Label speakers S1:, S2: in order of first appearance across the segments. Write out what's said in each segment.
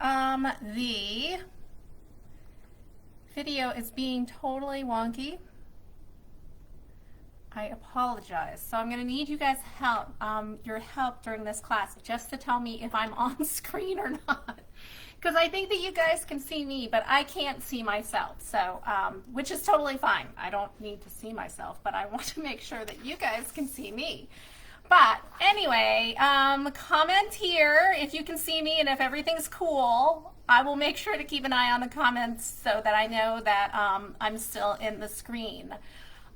S1: The video is being totally wonky. I apologize. So I'm going to need you guys' help, your help during this class, just to tell me if I'm on screen or not. Because I think that you guys can see me, but I can't see myself. So, which is totally fine. I don't need to see myself, but I want to make sure that you guys can see me. But anyway, comment here if you can see me and if everything's cool. I will make sure to keep an eye on the comments so that I know that I'm still in the screen.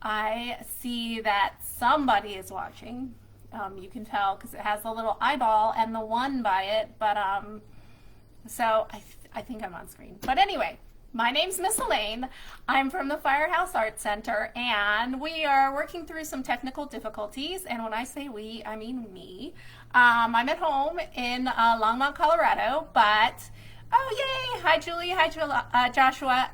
S1: I see that somebody is watching. You can tell because it has the little eyeball and the 1 by it, but so I think I'm on screen. But anyway, my name's Miss Elaine. I'm from the Firehouse Art Center, and we are working through some technical difficulties. And when I say we, I mean me. I'm at home in Longmont, Colorado, but oh yay! Hi Julie, hi Joshua.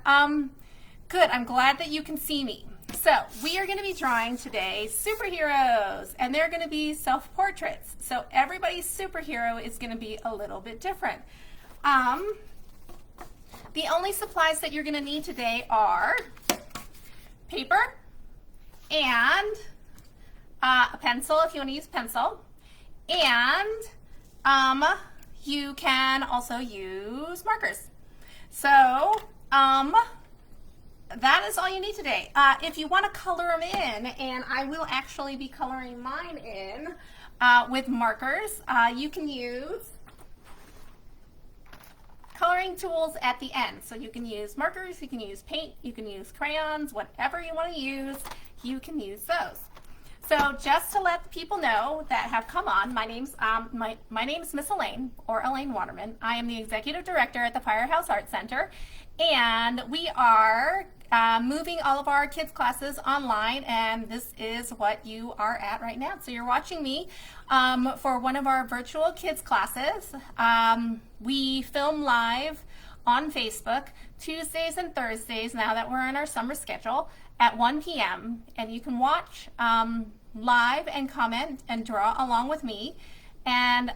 S1: Good. I'm glad that you can see me. So we are going to be drawing today superheroes, and they're going to be self-portraits. So everybody's superhero is going to be a little bit different. The only supplies that you're going to need today are paper and a pencil if you want to use pencil, and you can also use markers. So that is all you need today. If you want to color them in, and I will actually be coloring mine in with markers, you can use coloring tools at the end. So you can use markers, you can use paint, you can use crayons, whatever you want to use, you can use those. So just to let the people know that have come on, my name's Miss Elaine, or Elaine Waterman. I am the Executive Director at the Firehouse Art Center, and we are moving all of our kids classes online, and this is what you are at right now. So you're watching me for one of our virtual kids classes. We film live on Facebook Tuesdays and Thursdays now that we're in our summer schedule at 1 p.m. and you can watch live and comment and draw along with me. And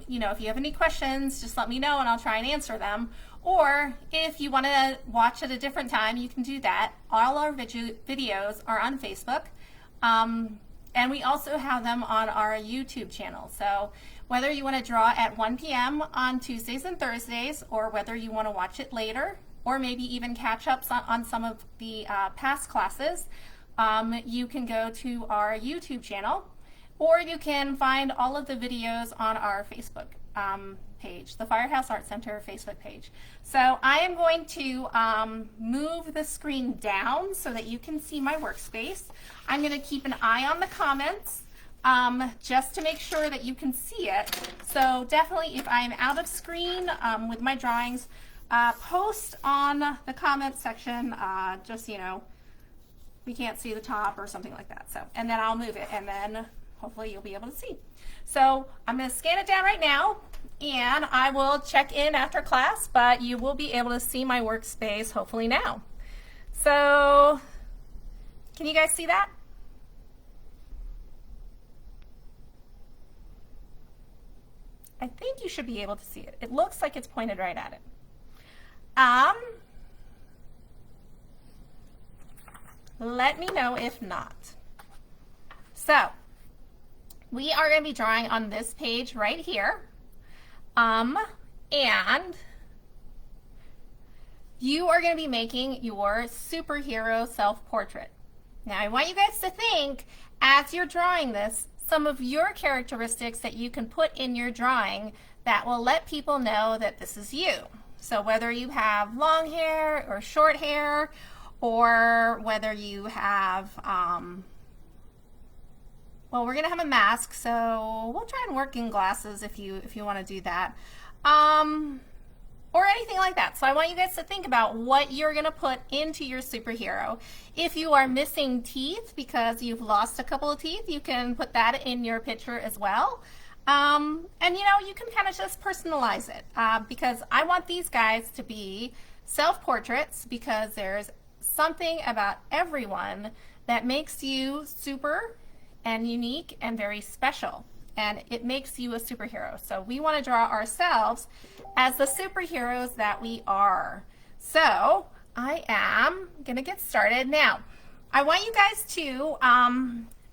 S1: you know, if you have any questions, just let me know and I'll try and answer them. Or if you want to watch at a different time, you can do that. All our videos are on Facebook, and we also have them on our YouTube channel. So whether you want to draw at 1 p.m. on Tuesdays and Thursdays, or whether you want to watch it later, or maybe even catch up on some of the past classes, you can go to our YouTube channel, or you can find all of the videos on our Facebook page, the Firehouse Art Center Facebook page. So I am going to move the screen down so that you can see my workspace. I'm going to keep an eye on the comments just to make sure that you can see it. So definitely, if I'm out of screen with my drawings, post on the comments section, just, you know, we can't see the top or something like that. So, and then I'll move it, and then hopefully you'll be able to see. So I'm going to scan it down right now, and I will check in after class, but you will be able to see my workspace hopefully now. So can you guys see that? I think you should be able to see it. It looks like it's pointed right at it. Let me know if not. So we are going to be drawing on this page right here. And you are going to be making your superhero self-portrait. Now I want you guys to think, as you're drawing this, some of your characteristics that you can put in your drawing that will let people know that this is you. So whether you have long hair or short hair, or whether you have, well, we're gonna have a mask, so we'll try and work in glasses if you want to do that, or anything like that. So I want you guys to think about what you're gonna put into your superhero. If you are missing teeth because you've lost a couple of teeth, you can put that in your picture as well. And you know, you can kind of just personalize it, because I want these guys to be self-portraits, because there's something about everyone that makes you super and unique and very special. and it makes you a superhero. So we want to draw ourselves as the superheroes that we are. So I am going to get started. Now, I want you guys to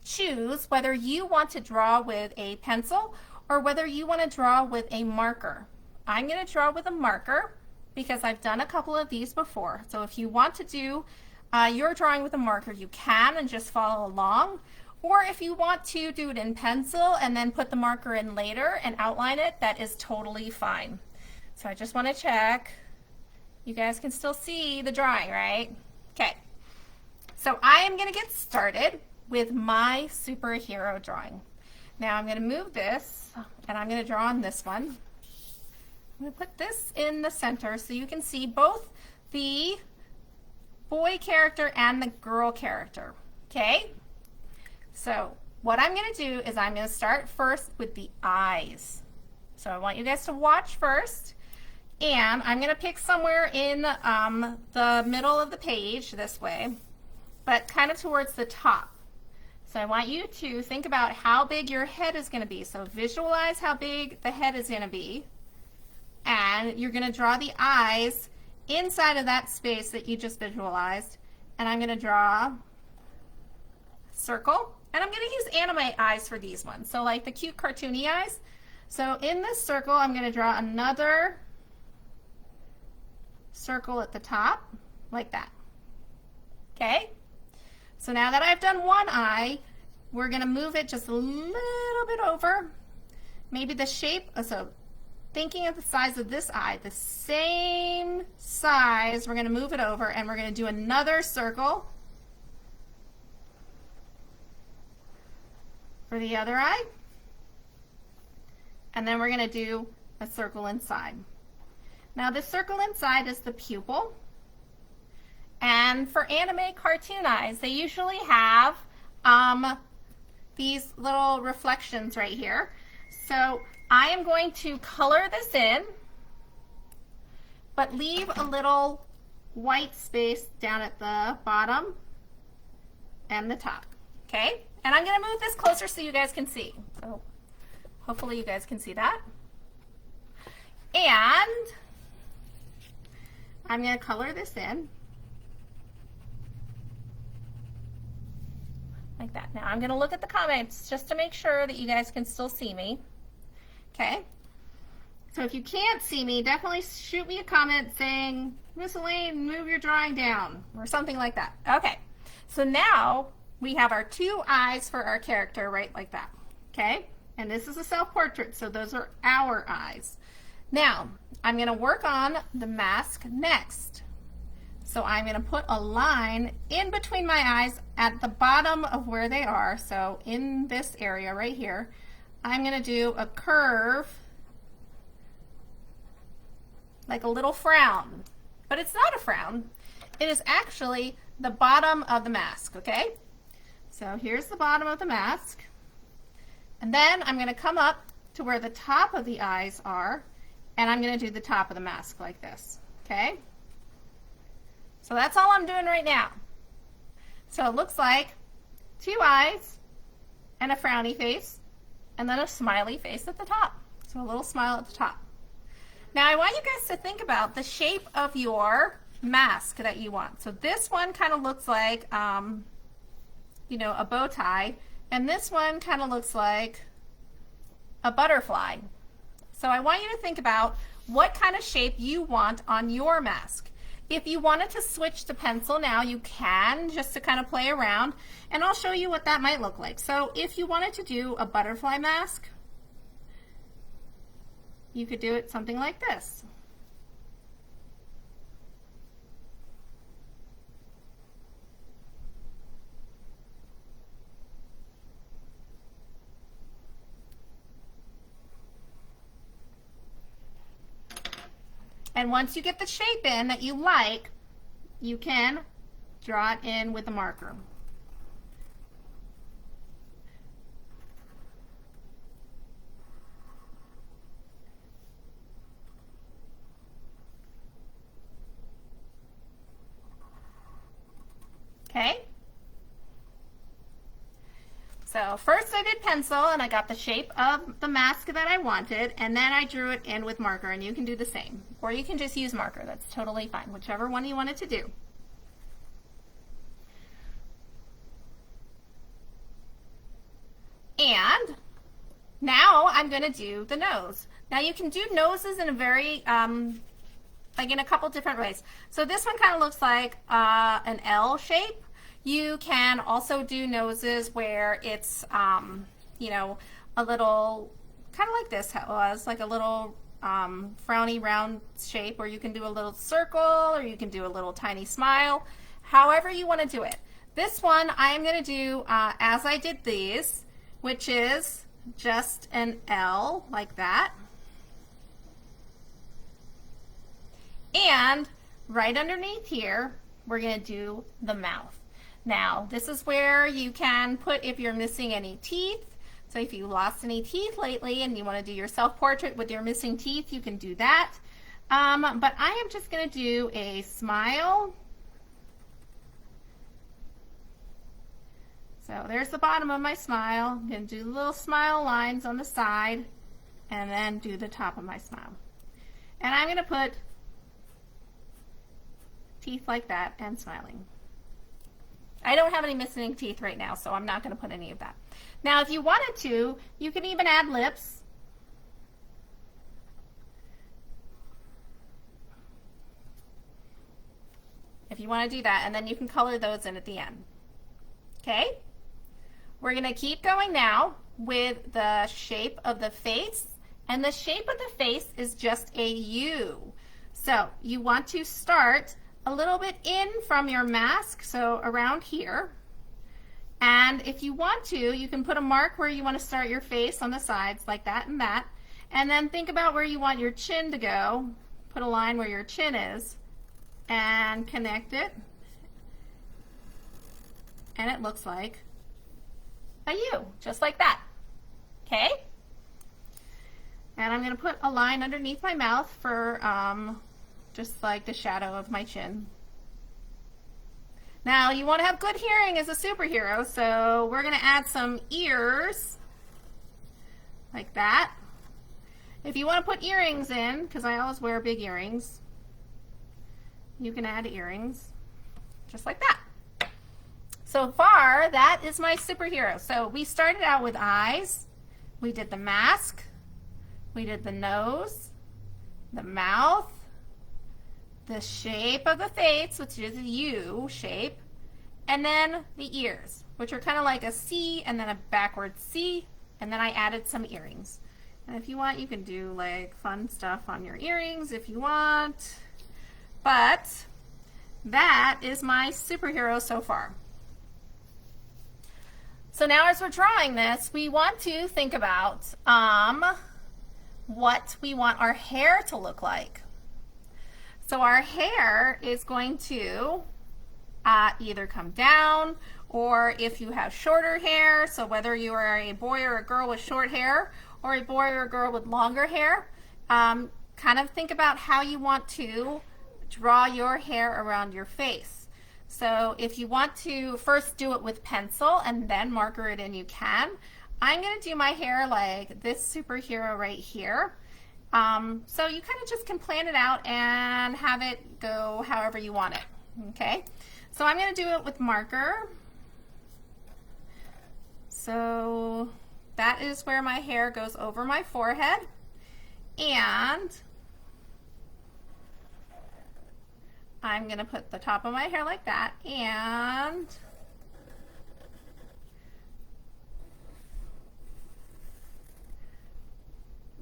S1: choose whether you want to draw with a pencil or whether you want to draw with a marker. I'm going to draw with a marker because I've done a couple of these before. So if you want to do your drawing with a marker, you can and just follow along. Or if you want to do it in pencil and then put the marker in later and outline it, that is totally fine. So I just want to check. You guys can still see the drawing, right? Okay. So I am going to get started with my superhero drawing. Now I'm going to move this and I'm going to draw on this one. I'm going to put this in the center so you can see both the boy character and the girl character. Okay? So what I'm going to do is I'm going to start first with the eyes. So I want you guys to watch first, and I'm going to pick somewhere in the middle of the page this way, but kind of towards the top. So I want you to think about how big your head is going to be. So visualize how big the head is going to be, and you're going to draw the eyes inside of that space that you just visualized, and I'm going to draw a circle. And I'm going to use anime eyes for these ones, so like the cute cartoony eyes. So in this circle, I'm going to draw another circle at the top, like that. Okay? So now that I've done one eye, we're going to move it just a little bit over. Maybe the shape, so thinking of the size of this eye, the same size, we're going to move it over and we're going to do another circle for the other eye, and then we're going to do a circle inside. Now the circle inside is the pupil, and for anime cartoon eyes they usually have these little reflections right here. So I am going to color this in but leave a little white space down at the bottom and the top. Okay? And I'm going to move this closer so you guys can see. So hopefully you guys can see that. And I'm going to color this in like that. Now I'm going to look at the comments just to make sure that you guys can still see me. Okay? So if you can't see me, definitely shoot me a comment saying, Miss Elaine, move your drawing down, or something like that. Okay. So now we have our two eyes for our character right like that, okay? And this is a self-portrait, so those are our eyes. Now, I'm going to work on the mask next. So I'm going to put a line in between my eyes at the bottom of where they are. So in this area right here, I'm going to do a curve, like a little frown. But it's not a frown. It is actually the bottom of the mask, okay? So here's the bottom of the mask, and then I'm going to come up to where the top of the eyes are, and I'm going to do the top of the mask like this, okay? So that's all I'm doing right now. So it looks like two eyes and a frowny face, and then a smiley face at the top. So a little smile at the top. Now I want you guys to think about the shape of your mask that you want. So this one kind of looks like you know, a bow tie, and this one kind of looks like a butterfly. So I want you to think about what kind of shape you want on your mask. If you wanted to switch to pencil now, you can, just to kind of play around, and I'll show you what that might look like. So if you wanted to do a butterfly mask, you could do it something like this. And once you get the shape in that you like, you can draw it in with a marker. Okay? So So first I did pencil and I got the shape of the mask that I wanted, and then I drew it in with marker, and you can do the same. Or you can just use marker, that's totally fine, whichever one you wanted to do. And now I'm going to do the nose. Now you can do noses in a very, like in a couple different ways. So this one kind of looks like an L shape. You can also do noses where it's, you know, a little, kind of like this was, like a little frowny round shape, or you can do a little circle, or you can do a little tiny smile, however you want to do it. This one I'm going to do as I did these, which is just an L like that. And right underneath here, we're going to do the mouth. Now, this is where you can put if you're missing any teeth. So if you lost any teeth lately and you want to do your self-portrait with your missing teeth, you can do that. But I am just going to do a smile. So there's the bottom of my smile. I'm going to do little smile lines on the side and then do the top of my smile. And I'm going to put teeth like that and smiling. I don't have any missing teeth right now, so I'm not going to put any of that. Now, if you wanted to, you can even add lips. If you want to do that, and then you can color those in at the end. Okay? We're going to keep going now with the shape of the face, and the shape of the face is just a U. So you want to start a little bit in from your mask, so around here. And if you want to, you can put a mark where you want to start your face on the sides, like that and that. And then think about where you want your chin to go. Put a line where your chin is and connect it. And it looks like a U, just like that. Okay? And I'm going to put a line underneath my mouth for just like the shadow of my chin. Now you want to have good hearing as a superhero, so we're going to add some ears like that. If you want to put earrings in, because I always wear big earrings, you can add earrings just like that. So far, that is my superhero. So we started out with eyes, we did the mask, we did the nose, the mouth, the shape of the face, which is a U shape, and then the ears, which are kind of like a C and then a backwards C, and then I added some earrings. And if you want, you can do like fun stuff on your earrings if you want. But that is my superhero so far. So now as we're drawing this, we want to think about what we want our hair to look like. So our hair is going to either come down, or if you have shorter hair, so whether you are a boy or a girl with short hair, or a boy or a girl with longer hair, kind of think about how you want to draw your hair around your face. So if you want to first do it with pencil and then marker it in, you can. I'm going to do my hair like this superhero right here. So you kind of just can plan it out and have it go however you want it. Okay, so I'm going to do it with marker. So that is where my hair goes over my forehead, and I'm going to put the top of my hair like that, and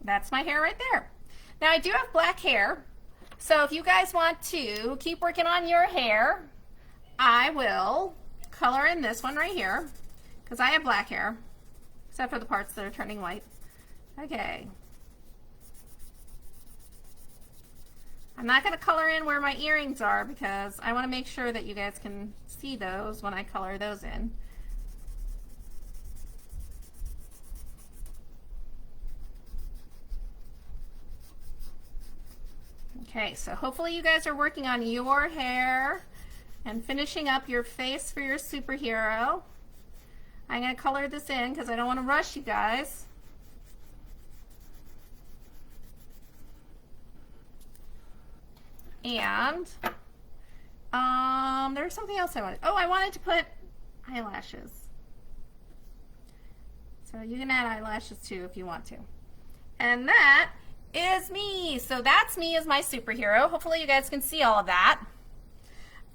S1: that's my hair right there. Now I do have black hair, so if you guys want to keep working on your hair, I will color in this one right here, because I have black hair, except for the parts that are turning white. Okay. I'm not going to color in where my earrings are because I want to make sure that you guys can see those when I color those in. Okay, so hopefully you guys are working on your hair and finishing up your face for your superhero. I'm going to color this in because I don't want to rush you guys. And there's something else I wanted. Oh, I wanted to put eyelashes. So you can add eyelashes too if you want to. And that is me. So that's me as my superhero. Hopefully you guys can see all of that.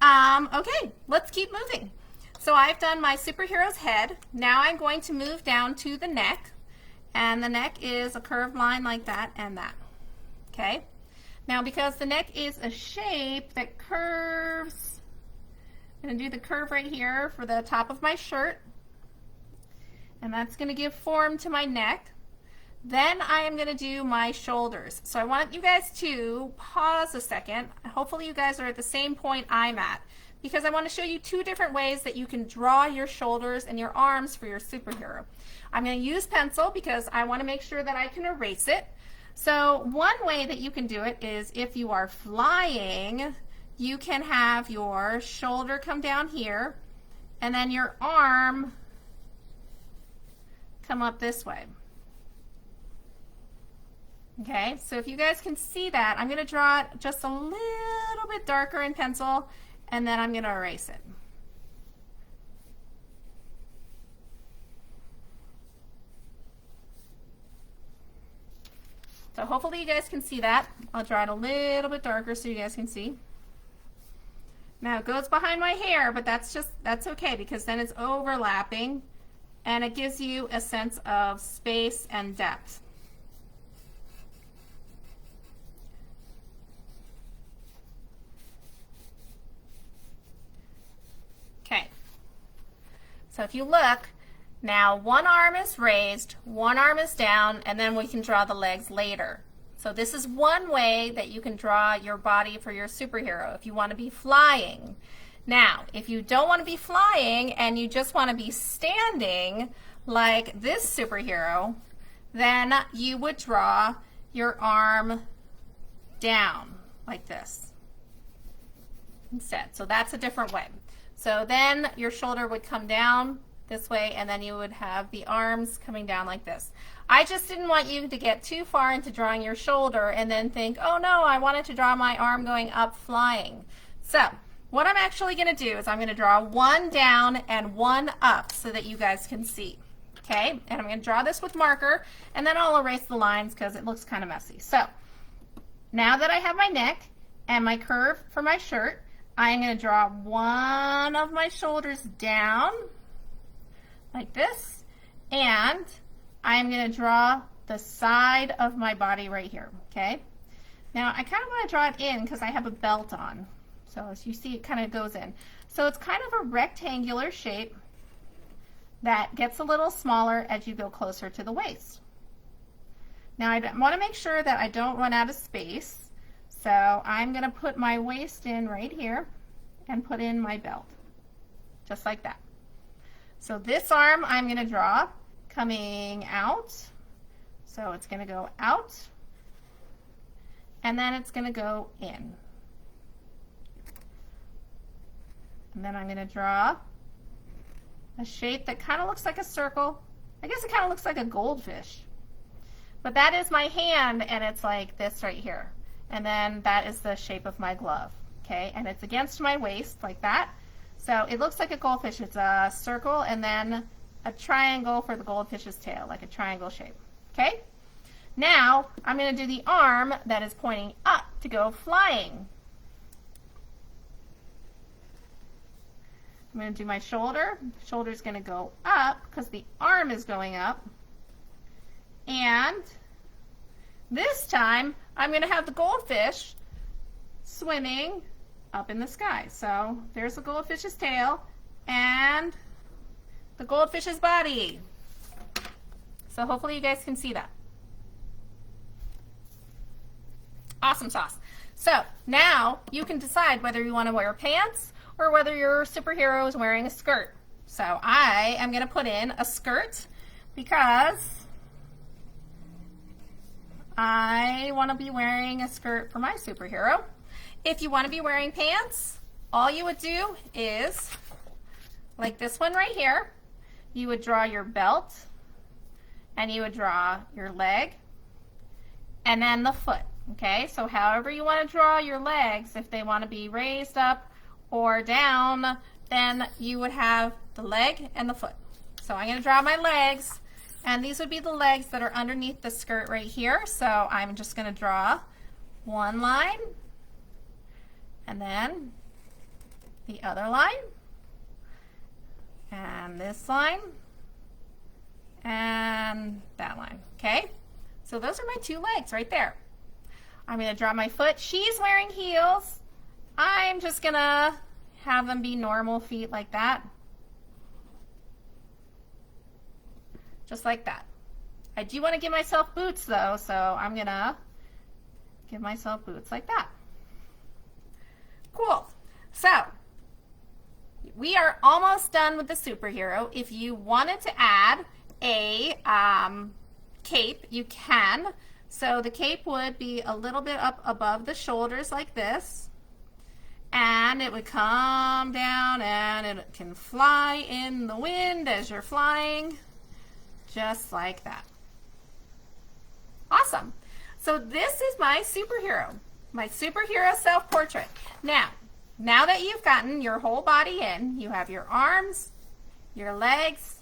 S1: Okay, let's keep moving. So I've done my superhero's head. Now I'm going to move down to the neck. And the neck is a curved line like that and that. Okay? Now because the neck is a shape that curves, I'm going to do the curve right here for the top of my shirt. And that's going to give form to my neck. Then I am going to do my shoulders. So I want you guys to pause a second. Hopefully you guys are at the same point I'm at, because I want to show you two different ways that you can draw your shoulders and your arms for your superhero. I'm going to use pencil because I want to make sure that I can erase it. So one way that you can do it is if you are flying, you can have your shoulder come down here and then your arm come up this way. Okay, so if you guys can see that, I'm going to draw it just a little bit darker in pencil, and then I'm going to erase it. So hopefully you guys can see that. I'll draw it a little bit darker so you guys can see. Now it goes behind my hair, but that's okay because then it's overlapping, and it gives you a sense of space and depth. Okay, so if you look, now one arm is raised, one arm is down, and then we can draw the legs later. So this is one way that you can draw your body for your superhero if you want to be flying. Now, if you don't want to be flying and you just want to be standing like this superhero, then you would draw your arm down like this instead. So that's a different way. So then your shoulder would come down this way, and then you would have the arms coming down like this. I just didn't want you to get too far into drawing your shoulder and then think, oh no, I wanted to draw my arm going up flying. So what I'm actually going to do is I'm going to draw one down and one up so that you guys can see. Okay, and I'm going to draw this with marker, and then I'll erase the lines because it looks kind of messy. So now that I have my neck and my curve for my shirt, I'm going to draw one of my shoulders down like this, and I'm going to draw the side of my body right here. Okay, now I kind of want to draw it in because I have a belt on, so as you see it kind of goes in. So it's kind of a rectangular shape that gets a little smaller as you go closer to the waist. Now I want to make sure that I don't run out of space. So I'm going to put my waist in right here and put in my belt, just like that. So this arm I'm going to draw coming out. So it's going to go out, and then it's going to go in. And then I'm going to draw a shape that kind of looks like a circle. I guess it kind of looks like a goldfish. But that is my hand, and it's like this right here. And then that is the shape of my glove, okay? And it's against my waist like that. So it looks like a goldfish. It's a circle and then a triangle for the goldfish's tail, like a triangle shape, okay? Now I'm going to do the arm that is pointing up to go flying. I'm going to do my shoulder. Shoulder's going to go up because the arm is going up. And this time, I'm going to have the goldfish swimming up in the sky. So there's the goldfish's tail and the goldfish's body. So hopefully you guys can see that. Awesome sauce. So now you can decide whether you want to wear pants or whether your superhero is wearing a skirt. So I am going to put in a skirt because I want to be wearing a skirt for my superhero. If you want to be wearing pants, all you would do is, like this one right here, you would draw your belt, and you would draw your leg, and then the foot. Okay, so however you want to draw your legs, if they want to be raised up or down, then you would have the leg and the foot. So I'm going to draw my legs, and these would be the legs that are underneath the skirt right here. So I'm just going to draw one line, and then the other line, and this line, and that line. Okay, so those are my two legs right there. I'm going to draw my foot. She's wearing heels. I'm just going to have them be normal feet like that. Just like that. I do want to give myself boots though, so I'm going to give myself boots like that. Cool. So we are almost done with the superhero. If you wanted to add a cape, you can. So the cape would be a little bit up above the shoulders like this, and it would come down, and it can fly in the wind as you're flying, just like that. Awesome. So this is my superhero self-portrait. Now that you've gotten your whole body in, you have your arms, your legs,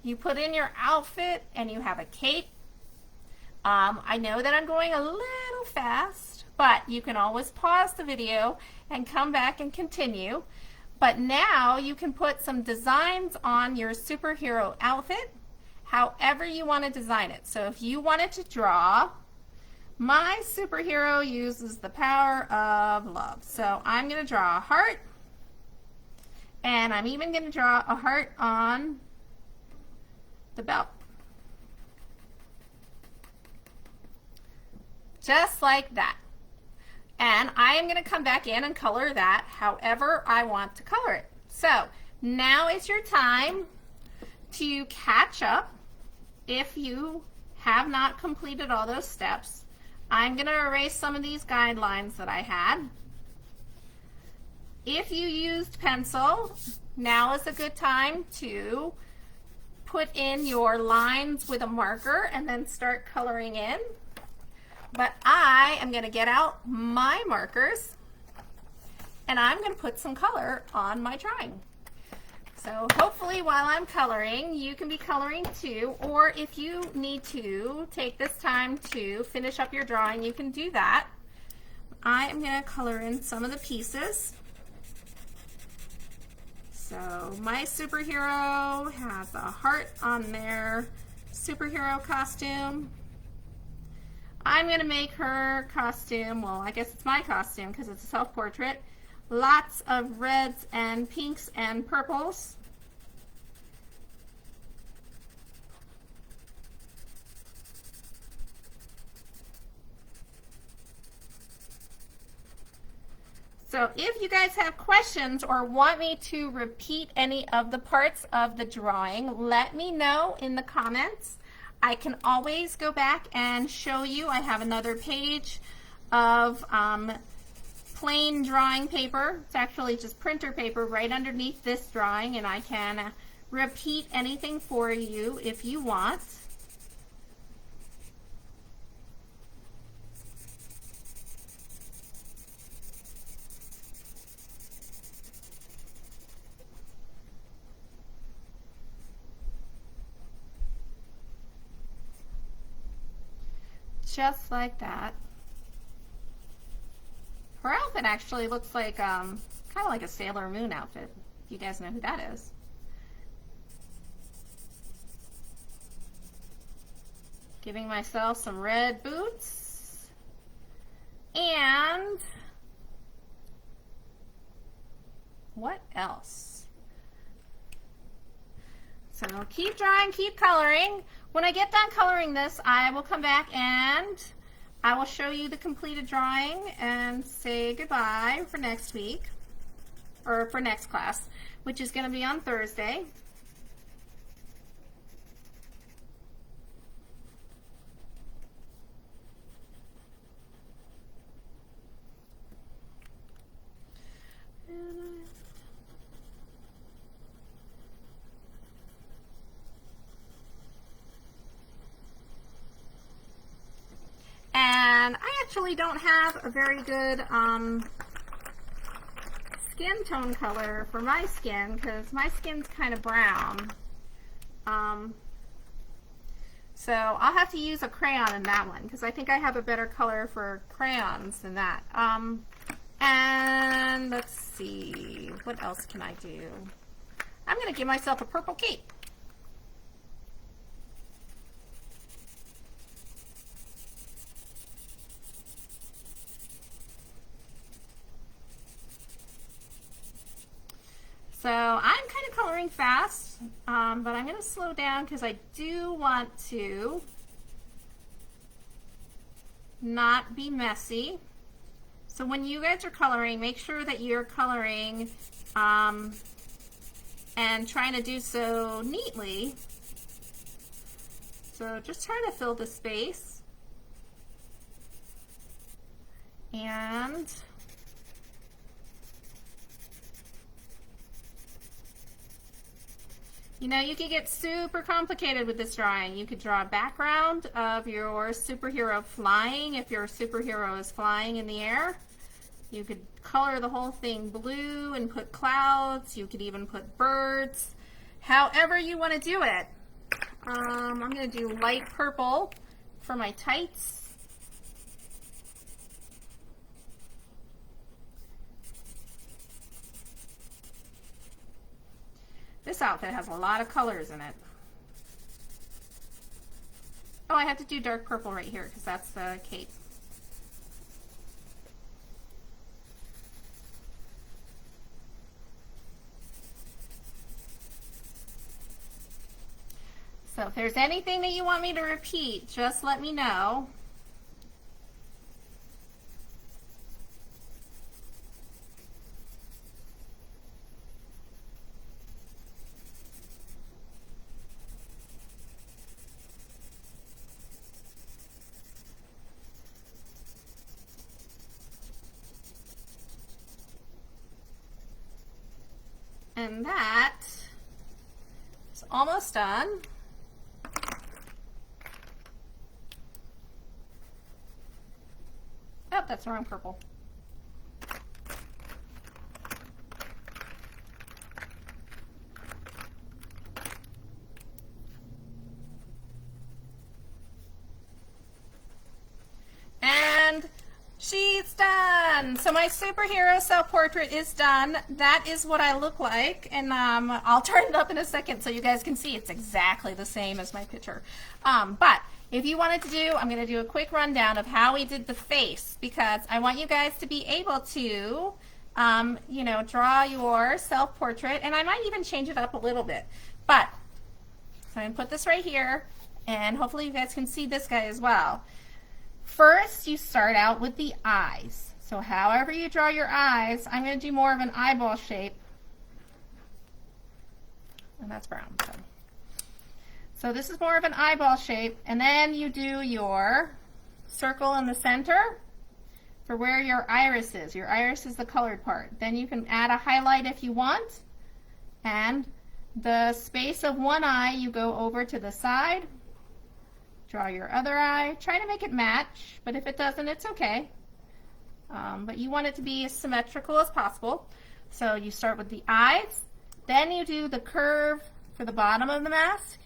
S1: you put in your outfit, and you have a cape. I know that I'm going a little fast, but you can always pause the video and come back and continue. But now you can put some designs on your superhero outfit, however you want to design it. So if you wanted to draw, my superhero uses the power of love. So I'm going to draw a heart, and I'm even going to draw a heart on the belt. Just like that. And I am going to come back in and color that however I want to color it. So now is your time to catch up if you have not completed all those steps. I'm going to erase some of these guidelines that I had. If you used pencil, now is a good time to put in your lines with a marker and then start coloring in. But I am going to get out my markers, and I'm going to put some color on my drawing. So hopefully while I'm coloring, you can be coloring too, or if you need to take this time to finish up your drawing, you can do that. I am going to color in some of the pieces. So my superhero has a heart on their superhero costume. I'm going to make her costume, well, I guess it's my costume because it's a self-portrait. Lots of reds and pinks and purples. So if you guys have questions or want me to repeat any of the parts of the drawing, let me know in the comments. I can always go back and show you. I have another page of plain drawing paper. It's actually just printer paper right underneath this drawing, and I can repeat anything for you if you want. Just like that. Her outfit actually looks like kind of like a Sailor Moon outfit, if you guys know who that is. Giving myself some red boots. And what else? So keep drawing, keep coloring. When I get done coloring this, I will come back and I will show you the completed drawing and say goodbye for next week, or for next class, which is going to be on Thursday. actually don't have a very good skin tone color for my skin because my skin's kind of brown. So I'll have to use a crayon in that one because I think I have a better color for crayons than that. And let's see, what else can I do? I'm going to give myself a purple cape. So I'm kind of coloring fast, but I'm going to slow down because I do want to not be messy. So when you guys are coloring, make sure that you're coloring and trying to do so neatly. So just trying to fill the space. And you know, you could get super complicated with this drawing. You could draw a background of your superhero flying if your superhero is flying in the air. You could color the whole thing blue and put clouds. You could even put birds. However you want to do it. I'm going to do light purple for my tights. This outfit has a lot of colors in it. Oh, I have to do dark purple right here because that's the cape. So if there's anything that you want me to repeat, just let me know. And that is almost done. Oh, that's the wrong purple. And she's done. So my superhero self-portrait is done. That is what I look like, and I'll turn it up in a second so you guys can see it's exactly the same as my picture. But if you wanted to do, I'm going to do a quick rundown of how we did the face because I want you guys to be able to, you know, draw your self-portrait, and I might even change it up a little bit. But so I'm going to put this right here, and hopefully you guys can see this guy as well. First, you start out with the eyes. So however you draw your eyes, I'm going to do more of an eyeball shape. And that's brown. So this is more of an eyeball shape. And then you do your circle in the center for where your iris is. Your iris is the colored part. Then you can add a highlight if you want. And the space of one eye, you go over to the side. Draw your other eye. Try to make it match, but if it doesn't, it's okay. But you want it to be as symmetrical as possible. So you start with the eyes, then you do the curve for the bottom of the mask,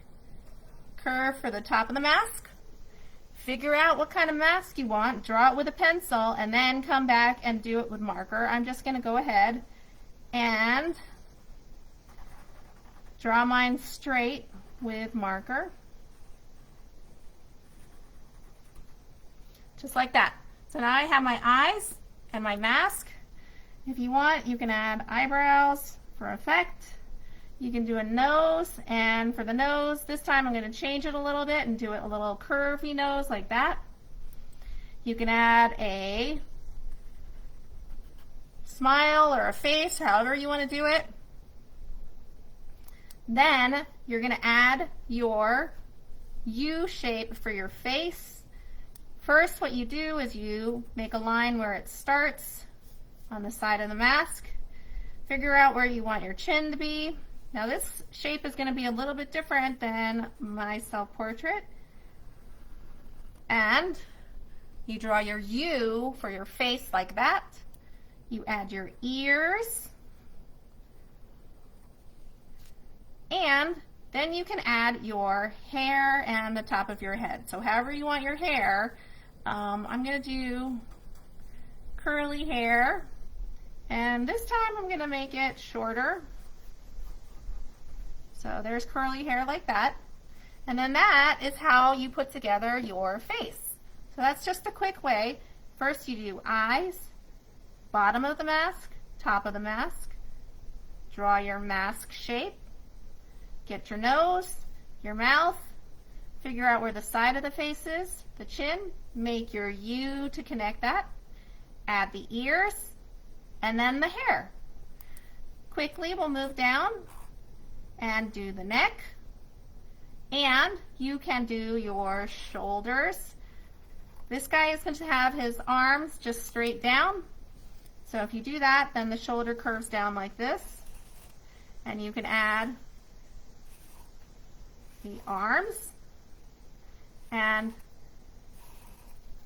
S1: curve for the top of the mask. Figure out what kind of mask you want, draw it with a pencil, and then come back and do it with marker. I'm just going to go ahead and draw mine straight with marker. Just like that. So now I have my eyes and my mask. If you want, you can add eyebrows for effect. You can do a nose, and for the nose, this time I'm going to change it a little bit and do it a little curvy nose like that. You can add a smile or a face, however you want to do it. Then you're going to add your U shape for your face. First, what you do is you make a line where it starts on the side of the mask. Figure out where you want your chin to be. Now this shape is going to be a little bit different than my self-portrait. And You draw your U for your face like that. You add your ears. And then you can add your hair and the top of your head. So however you want your hair, I'm going to do curly hair. And this time I'm going to make it shorter. So there's curly hair like that. And then that is how you put together your face. So that's just a quick way. First you do eyes, bottom of the mask, top of the mask. Draw your mask shape. Get your nose, your mouth. Figure out where the side of the face is, the chin. Make your U to connect that. Add the ears, and then the hair. Quickly we'll move down and do the neck. And you can do your shoulders. This guy is going to have his arms just straight down. So if you do that, then the shoulder curves down like this. And you can add the arms and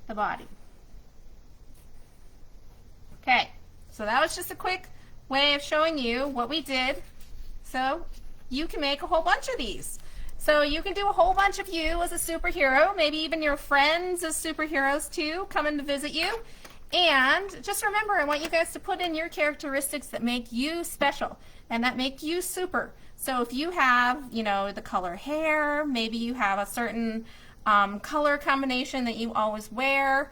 S1: the body. Okay, so that was just a quick way of showing you what we did. So you can make a whole bunch of these. So you can do a whole bunch of you as a superhero, maybe even your friends as superheroes too, coming to visit you. And just remember, I want you guys to put in your characteristics that make you special and that make you super. So if you have, you know, the color hair, maybe you have a certain color combination that you always wear,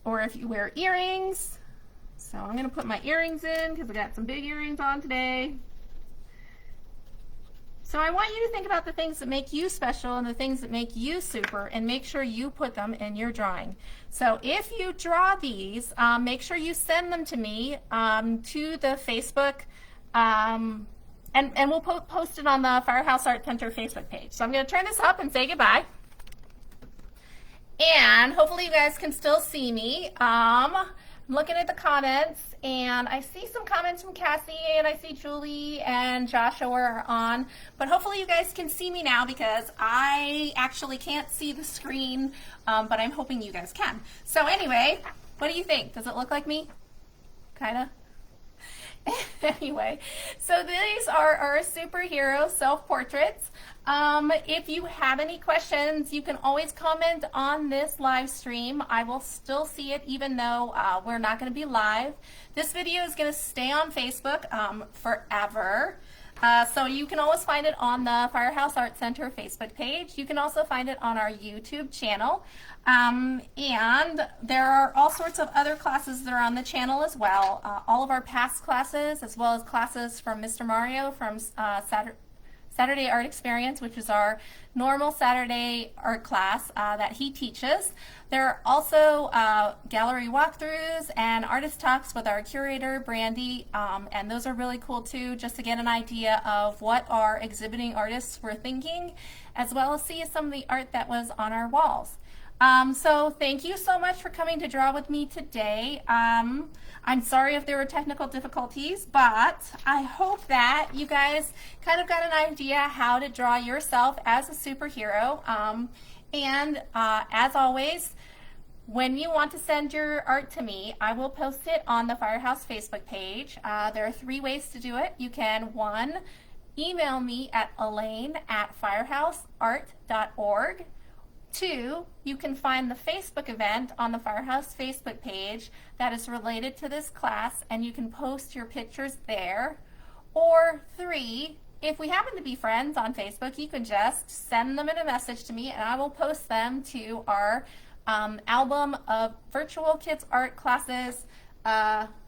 S1: or if you wear earrings. So I'm going to put my earrings in because I got some big earrings on today. So I want you to think about the things that make you special and the things that make you super, and make sure you put them in your drawing. So if you draw these, make sure you send them to me to the Facebook, and we'll post it on the Firehouse Art Center Facebook page. So I'm going to turn this up and say goodbye. And hopefully you guys can still see me. I'm looking at the comments, and I see some comments from Cassie, and I see Julie and Joshua are on, but hopefully you guys can see me now because I actually can't see the screen, but I'm hoping you guys can. So anyway, what do you think? Does it look like me? Kinda? Anyway, so these are our superhero self-portraits. If you have any questions, you can always comment on this live stream. I will still see it even though we're not going to be live. This video is going to stay on Facebook forever. So you can always find it on the Firehouse Art Center Facebook page. You can also find it on our YouTube channel. And there are all sorts of other classes that are on the channel as well. All of our past classes, as well as classes from Mr. Mario from Saturday Art Experience, which is our normal Saturday art class that he teaches. There are also gallery walkthroughs and artist talks with our curator, Brandy, and those are really cool too, just to get an idea of what our exhibiting artists were thinking, as well as see some of the art that was on our walls. So thank you so much for coming to draw with me today. I'm sorry if there were technical difficulties, but I hope that you guys kind of got an idea how to draw yourself as a superhero. As always, when you want to send your art to me, I will post it on the Firehouse Facebook page. There are 3 ways to do it. You can, 1, email me at elaine@firehouseart.org. 2, you can find the Facebook event on the Firehouse Facebook page that is related to this class, and you can post your pictures there. Or 3, if we happen to be friends on Facebook, you can just send them in a message to me, and I will post them to our album of virtual kids art classes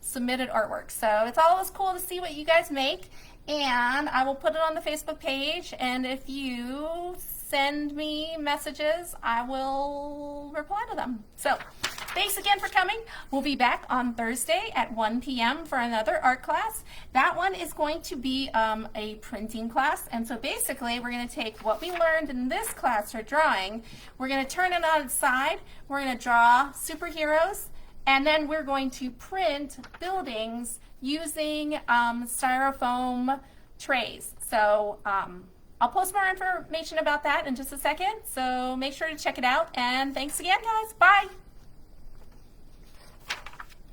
S1: submitted artwork. So it's always cool to see what you guys make, and I will put it on the Facebook page, and if you send me messages, I will reply to them. So thanks again for coming. We'll be back on Thursday at 1 p.m. for another art class. That one is going to be a printing class, and so basically we're going to take what we learned in this class for drawing, we're going to turn it on its side, we're going to draw superheroes, and then we're going to print buildings using styrofoam trays. So I'll post more information about that in just a second, so make sure to check it out. And thanks again, guys. Bye.